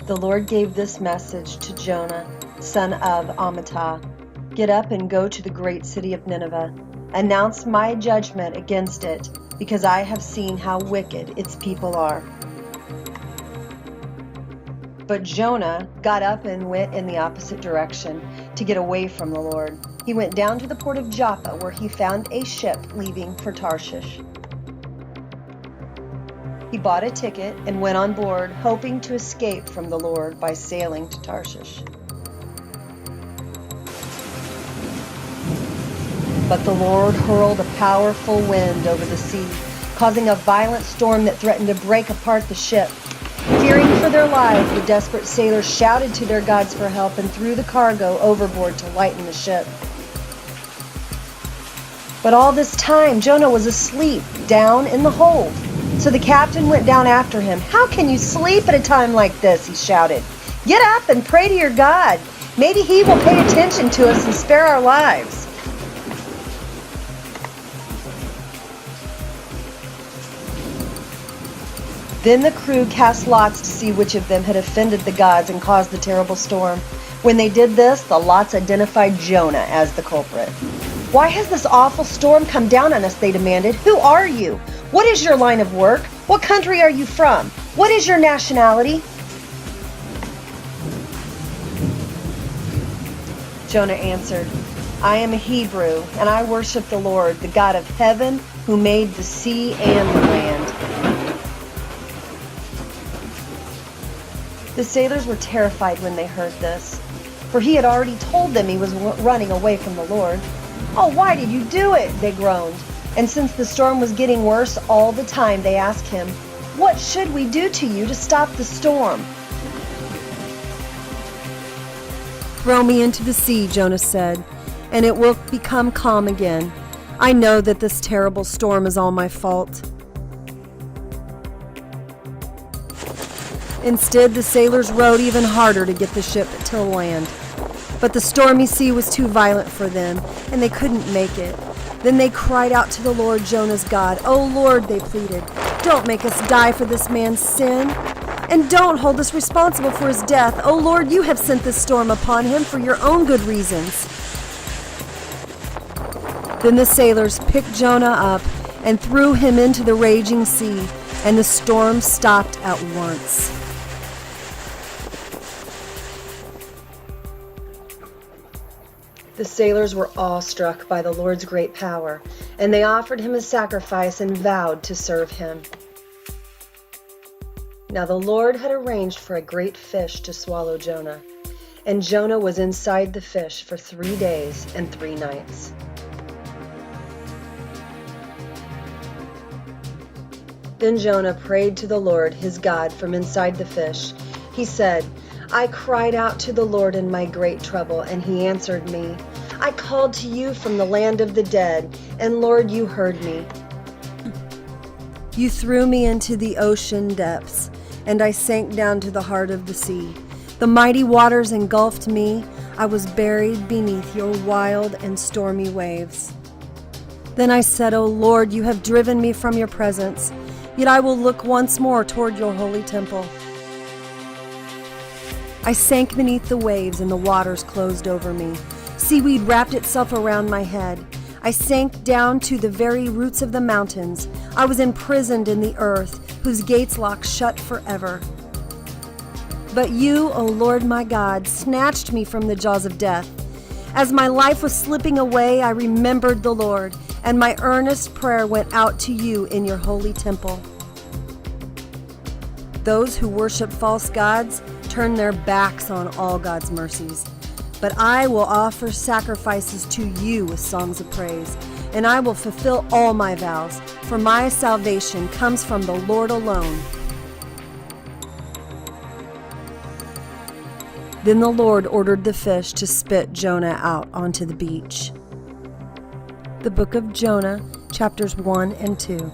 The Lord gave this message to Jonah, son of Amittai. Get up and go to the great city of Nineveh. Announce my judgment against it, because I have seen how wicked its people are. But Jonah got up and went in the opposite direction to get away from the Lord. He went down to the port of Joppa, where he found a ship leaving for Tarshish. He bought a ticket and went on board, hoping to escape from the Lord by sailing to Tarshish. But the Lord hurled a powerful wind over the sea, causing a violent storm that threatened to break apart the ship. Fearing for their lives, the desperate sailors shouted to their gods for help and threw the cargo overboard to lighten the ship. But all this time, Jonah was asleep down in the hold. So the captain went down after him. "How can you sleep at a time like this?" he shouted. "Get up and pray to your God. Maybe he will pay attention to us and spare our lives." Then the crew cast lots to see which of them had offended the gods and caused the terrible storm. When they did this, the lots identified Jonah as the culprit. "Why has this awful storm come down on us?" they demanded. "Who are you? What is your line of work? What country are you from? What is your nationality?" Jonah answered, "I am a Hebrew, and I worship the Lord, the God of heaven, who made the sea and the land." The sailors were terrified when they heard this, for he had already told them he was running away from the Lord. "Oh, why did you do it?" they groaned. And since the storm was getting worse all the time, they asked him, "What should we do to you to stop the storm?" "Throw me into the sea," Jonah said, "and it will become calm again. I know that this terrible storm is all my fault." Instead, the sailors rowed even harder to get the ship to land. But the stormy sea was too violent for them, and they couldn't make it. Then they cried out to the Lord, Jonah's God. "Oh Lord," they pleaded, "don't make us die for this man's sin, and don't hold us responsible for his death. Oh Lord, you have sent this storm upon him for your own good reasons." Then the sailors picked Jonah up and threw him into the raging sea, and the storm stopped at once. The sailors were awestruck by the Lord's great power, and they offered him a sacrifice and vowed to serve him. Now the Lord had arranged for a great fish to swallow Jonah, and Jonah was inside the fish for 3 days and 3 nights. Then Jonah prayed to the Lord, his God, from inside the fish. He said, "I cried out to the Lord in my great trouble, and he answered me. I called to you from the land of the dead, and Lord, you heard me. You threw me into the ocean depths, and I sank down to the heart of the sea. The mighty waters engulfed me. I was buried beneath your wild and stormy waves. Then I said, O Lord, you have driven me from your presence, yet I will look once more toward your holy temple. I sank beneath the waves, and the waters closed over me. Seaweed wrapped itself around my head. I sank down to the very roots of the mountains. I was imprisoned in the earth, whose gates locked shut forever. But you, O Lord my God, snatched me from the jaws of death. As my life was slipping away, I remembered the Lord, and my earnest prayer went out to you in your holy temple. Those who worship false gods turn their backs on all God's mercies. But I will offer sacrifices to you with songs of praise, and I will fulfill all my vows, for my salvation comes from the Lord alone. Then the Lord ordered the fish to spit Jonah out onto the beach. The book of Jonah, chapters 1 and 2.